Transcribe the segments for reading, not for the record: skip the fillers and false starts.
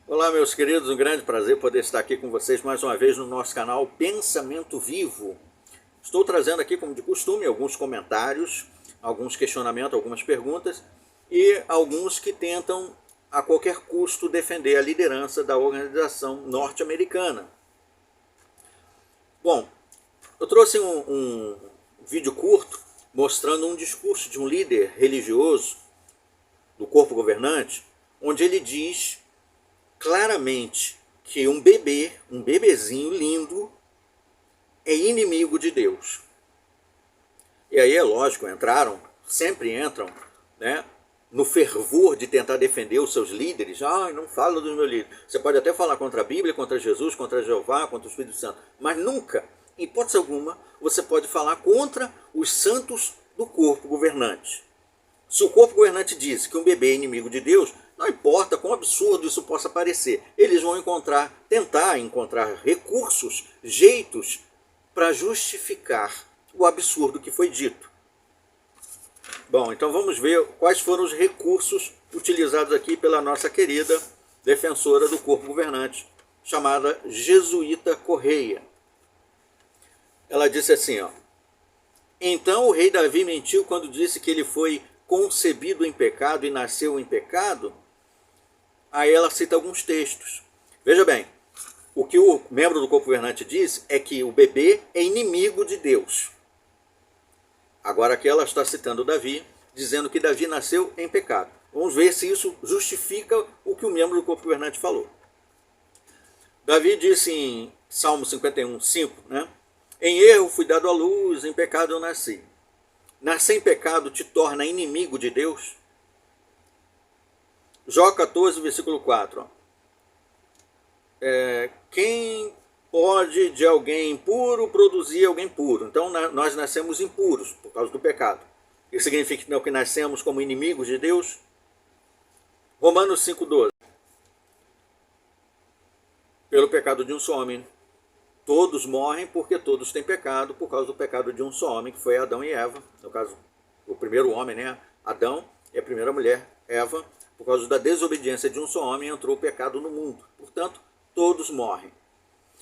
Olá, meus queridos, um grande prazer poder estar aqui com vocês mais uma vez no nosso canal Pensamento Vivo. Estou trazendo aqui, como de costume, alguns comentários, alguns questionamentos, algumas perguntas e alguns que tentam a qualquer custo defender a liderança da organização norte-americana. Bom, eu trouxe um vídeo curto mostrando um discurso de um líder religioso do corpo governante, onde ele diz claramente que um bebê, um bebezinho lindo, é inimigo de Deus. E aí é lógico, sempre entram, né, no fervor de tentar defender os seus líderes. Não fala dos meus líderes. Você pode até falar contra a Bíblia, contra Jesus, contra Jeová, contra o Espírito Santo, mas nunca, em hipótese alguma, você pode falar contra os santos do corpo governante. Se o corpo governante diz que um bebê é inimigo de Deus, não importa quão absurdo isso possa parecer, eles vão tentar encontrar recursos, jeitos para justificar o absurdo que foi dito. Bom, então vamos ver quais foram os recursos utilizados aqui pela nossa querida defensora do corpo governante, chamada Jesuíta Correia. Ela disse assim, então o rei Davi mentiu quando disse que ele foi concebido em pecado e nasceu em pecado? Aí ela cita alguns textos. Veja bem, o que o membro do corpo governante diz é que o bebê é inimigo de Deus. Agora aqui ela está citando Davi, dizendo que Davi nasceu em pecado. Vamos ver se isso justifica o que o membro do corpo governante falou. Davi disse em Salmo 51, 5, né? Em erro fui dado à luz, em pecado eu nasci. Nascer em pecado te torna inimigo de Deus? Jó 14, versículo 4. Quem pode de alguém impuro produzir alguém puro? Então nós nascemos impuros por causa do pecado. Isso significa que nascemos como inimigos de Deus? Romanos 5,12. Pelo pecado de um só homem, todos morrem porque todos têm pecado, por causa do pecado de um só homem, que foi Adão e Eva. No caso, o primeiro homem, né? Adão, e a primeira mulher, Eva. Por causa da desobediência de um só homem, entrou o pecado no mundo. Portanto, todos morrem.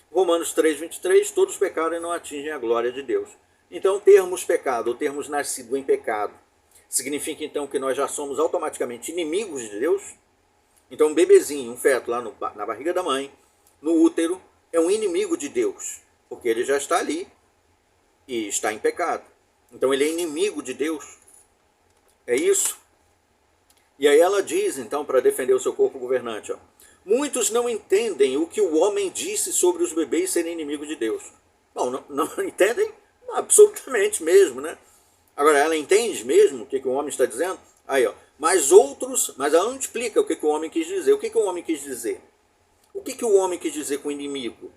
Romanos 3,23, todos pecaram e não atingem a glória de Deus. Então, termos pecado, ou termos nascido em pecado, significa então que nós já somos automaticamente inimigos de Deus? Então, um bebezinho, um feto lá na barriga da mãe, no útero, é um inimigo de Deus, porque ele já está ali e está em pecado. Então, ele é inimigo de Deus. É isso? E aí ela diz, então, para defender o seu corpo governante, muitos não entendem o que o homem disse sobre os bebês serem inimigos de Deus. Bom, não entendem absolutamente mesmo, né? Agora, ela entende mesmo o que o homem está dizendo? Aí, mas ela não explica o que o homem quis dizer. O que o homem quis dizer? O que o homem quis dizer com inimigo?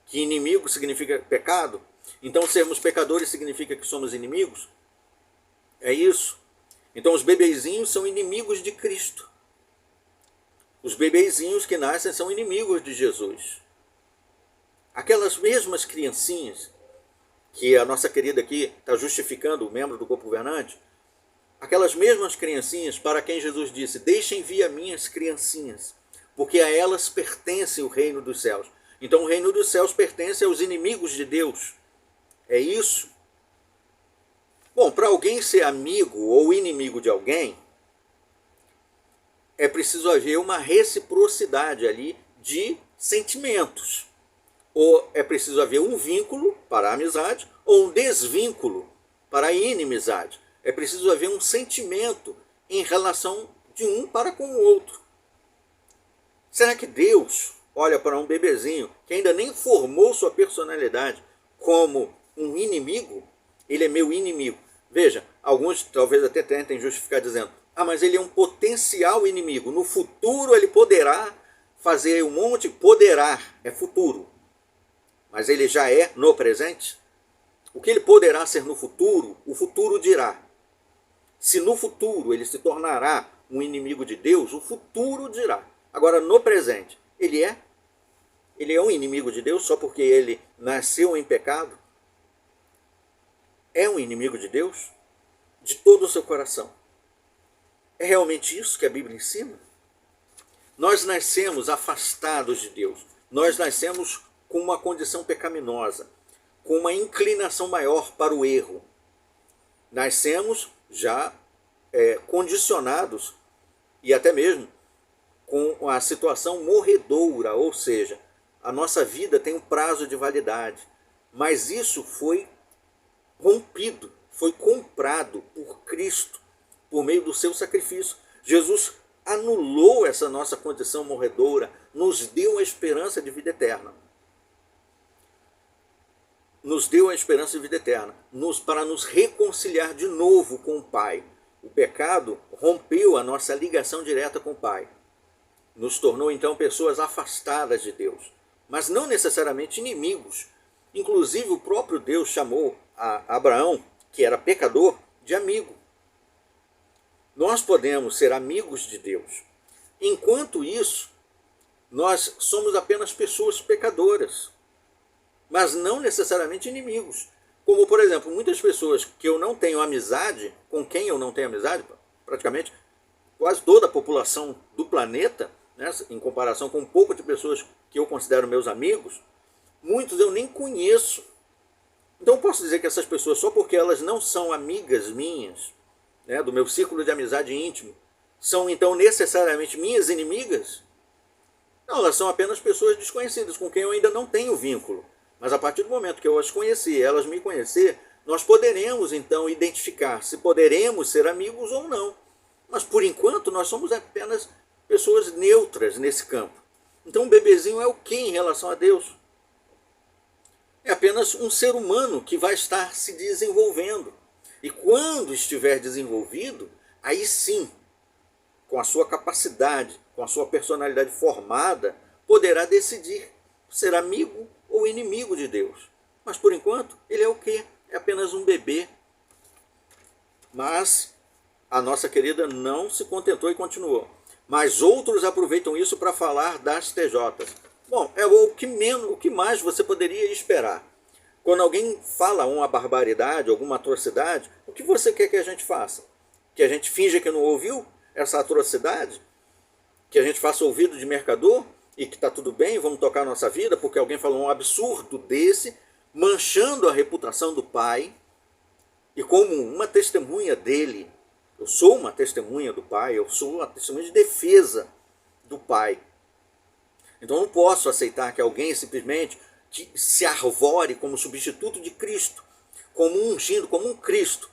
Que inimigo significa pecado? Então, sermos pecadores significa que somos inimigos? É isso? Então os bebezinhos são inimigos de Cristo. Os bebezinhos que nascem são inimigos de Jesus. Aquelas mesmas criancinhas que a nossa querida aqui está justificando, o membro do corpo governante, aquelas mesmas criancinhas para quem Jesus disse, deixem vir a minhas criancinhas, porque a elas pertence o reino dos céus. Então o reino dos céus pertence aos inimigos de Deus. É isso? Bom, para alguém ser amigo ou inimigo de alguém, é preciso haver uma reciprocidade ali de sentimentos. Ou é preciso haver um vínculo para a amizade ou um desvínculo para a inimizade. É preciso haver um sentimento em relação de um para com o outro. Será que Deus olha para um bebezinho que ainda nem formou sua personalidade como um inimigo? Ele é meu inimigo. Veja, alguns talvez até tentem justificar dizendo, mas ele é um potencial inimigo. No futuro ele poderá fazer um monte, poderá, é futuro. Mas ele já é no presente? O que ele poderá ser no futuro, o futuro dirá. Se no futuro ele se tornará um inimigo de Deus, o futuro dirá. Agora, no presente, ele é um inimigo de Deus só porque ele nasceu em pecado? É um inimigo de Deus? De todo o seu coração? É realmente isso que a Bíblia ensina? Nós nascemos afastados de Deus. Nós nascemos com uma condição pecaminosa, com uma inclinação maior para o erro. Nascemos já condicionados e até mesmo com a situação morredoura, ou seja, a nossa vida tem um prazo de validade, mas isso foi rompido, foi comprado por Cristo, por meio do seu sacrifício. Jesus anulou essa nossa condição morredoura, nos deu a esperança de vida eterna. Nos deu a esperança de vida eterna, para nos reconciliar de novo com o Pai. O pecado rompeu a nossa ligação direta com o Pai. Nos tornou então pessoas afastadas de Deus, mas não necessariamente inimigos. Inclusive o próprio Deus chamou a Abraão, que era pecador, de amigo. Nós podemos ser amigos de Deus. Enquanto isso, nós somos apenas pessoas pecadoras, mas não necessariamente inimigos. Como, por exemplo, muitas pessoas que eu não tenho amizade, com quem eu não tenho amizade, praticamente quase toda a população do planeta, né, em comparação com um pouco de pessoas que eu considero meus amigos, muitos eu nem conheço. Então eu posso dizer que essas pessoas, só porque elas não são amigas minhas, né, do meu círculo de amizade íntimo, são então necessariamente minhas inimigas? Não, elas são apenas pessoas desconhecidas, com quem eu ainda não tenho vínculo. Mas a partir do momento que eu as conheci, elas me conhecer, nós poderemos então identificar se poderemos ser amigos ou não. Mas por enquanto nós somos apenas pessoas neutras nesse campo. Então o bebezinho é o que em relação a Deus? É apenas um ser humano que vai estar se desenvolvendo. E quando estiver desenvolvido, aí sim, com a sua capacidade, com a sua personalidade formada, poderá decidir ser amigo ou inimigo de Deus. Mas por enquanto, ele é o quê? É apenas um bebê. Mas a nossa querida não se contentou e continuou. Mas outros aproveitam isso para falar das TJs. Bom, é o que mais você poderia esperar. Quando alguém fala uma barbaridade, alguma atrocidade, o que você quer que a gente faça? Que a gente finja que não ouviu essa atrocidade? Que a gente faça ouvido de mercador e que está tudo bem, vamos tocar a nossa vida porque alguém falou um absurdo desse, manchando a reputação do Pai, e como uma testemunha dele, eu sou uma testemunha do Pai, eu sou uma testemunha de defesa do Pai. Então eu não posso aceitar que alguém simplesmente que se arvore como substituto de Cristo, como um ungido, como um Cristo,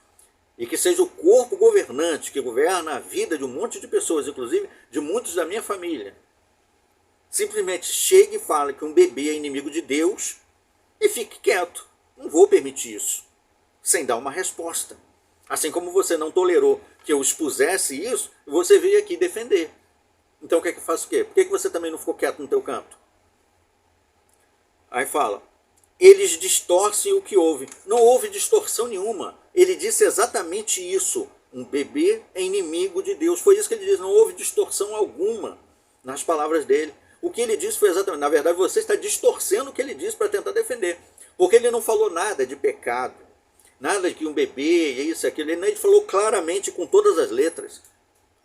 e que seja o corpo governante que governa a vida de um monte de pessoas, inclusive de muitos da minha família, simplesmente chegue e fale que um bebê é inimigo de Deus e fique quieto. Não vou permitir isso, sem dar uma resposta. Assim como você não tolerou que eu expusesse isso, você veio aqui defender. Então o que é que eu faço o quê? Por que você também não ficou quieto no teu canto? Aí fala, eles distorcem o que houve. Não houve distorção nenhuma. Ele disse exatamente isso. Um bebê é inimigo de Deus. Foi isso que ele disse. Não houve distorção alguma nas palavras dele. O que ele disse foi exatamente... Na verdade, você está distorcendo o que ele disse para tentar defender. Porque ele não falou nada de pecado. Nada de que um bebê, isso, aquilo. Ele falou claramente, com todas as letras.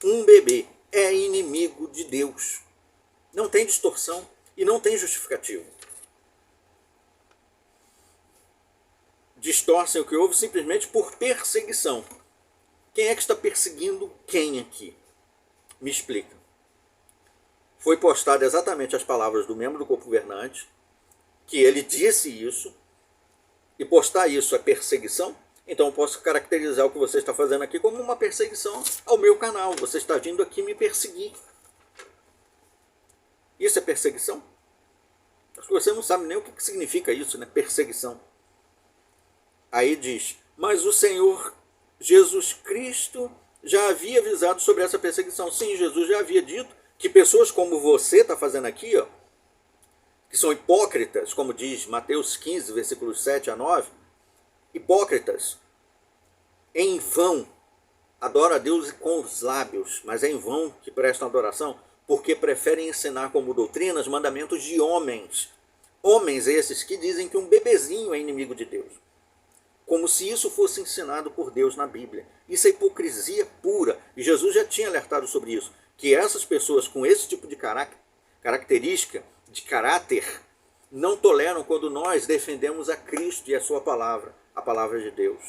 Um bebê é inimigo de Deus. Não tem distorção e não tem justificativo. Distorcem o que houve simplesmente por perseguição. Quem é que está perseguindo quem aqui? Me explica. Foi postado exatamente as palavras do membro do corpo governante, que ele disse isso, e postar isso é perseguição? Então eu posso caracterizar o que você está fazendo aqui como uma perseguição ao meu canal. Você está vindo aqui me perseguir. Isso é perseguição? Acho que você não sabe nem o que significa isso, né? Perseguição. Aí diz, mas o Senhor Jesus Cristo já havia avisado sobre essa perseguição. Sim, Jesus já havia dito que pessoas como você está fazendo aqui, ó, que são hipócritas, como diz Mateus 15, versículos 7 a 9, hipócritas, em vão, adoram a Deus com os lábios, mas é em vão que prestam adoração, porque preferem ensinar como doutrinas mandamentos de homens. Homens esses que dizem que um bebezinho é inimigo de Deus. Como se isso fosse ensinado por Deus na Bíblia. Isso é hipocrisia pura. E Jesus já tinha alertado sobre isso. que essas pessoas com esse tipo de característica, de caráter, não toleram quando nós defendemos a Cristo e a sua palavra, a palavra de Deus.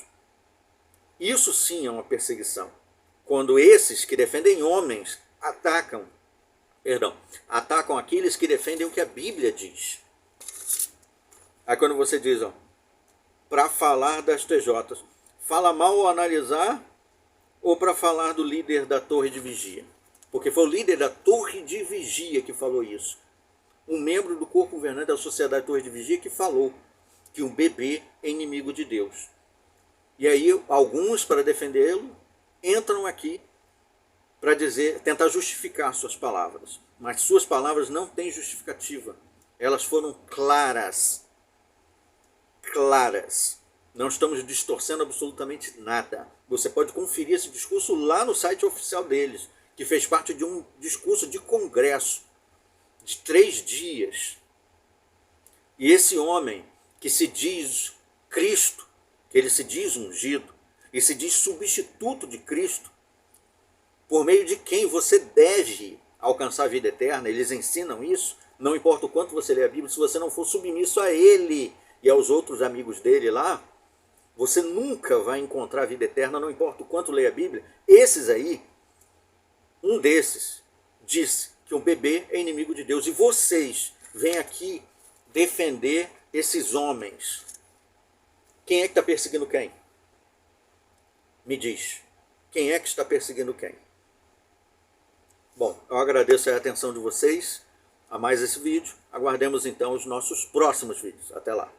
Isso sim é uma perseguição. Quando esses que defendem homens atacam aqueles que defendem o que a Bíblia diz. Aí quando você diz, para falar das TJs, fala mal ou analisar, ou para falar do líder da torre de vigia? Porque foi o líder da torre de vigia que falou isso. Um membro do corpo governante da sociedade torre de vigia que falou que um bebê é inimigo de Deus. E aí alguns, para defendê-lo, entram aqui para tentar justificar suas palavras. Mas suas palavras não têm justificativa. Elas foram claras. Claras. Não estamos distorcendo absolutamente nada. Você pode conferir esse discurso lá no site oficial deles, que fez parte de um discurso de congresso de 3 dias. E esse homem que se diz Cristo, que ele se diz ungido, e se diz substituto de Cristo, por meio de quem você deve alcançar a vida eterna, eles ensinam isso, não importa o quanto você lê a Bíblia, se você não for submisso a ele e aos outros amigos dele lá, você nunca vai encontrar a vida eterna, não importa o quanto lê a Bíblia. Esses aí, um desses, disse que um bebê é inimigo de Deus, e vocês vêm aqui defender esses homens. Quem é que está perseguindo quem? Me diz. Quem é que está perseguindo quem? Bom, eu agradeço a atenção de vocês a mais esse vídeo. Aguardemos então os nossos próximos vídeos. Até lá.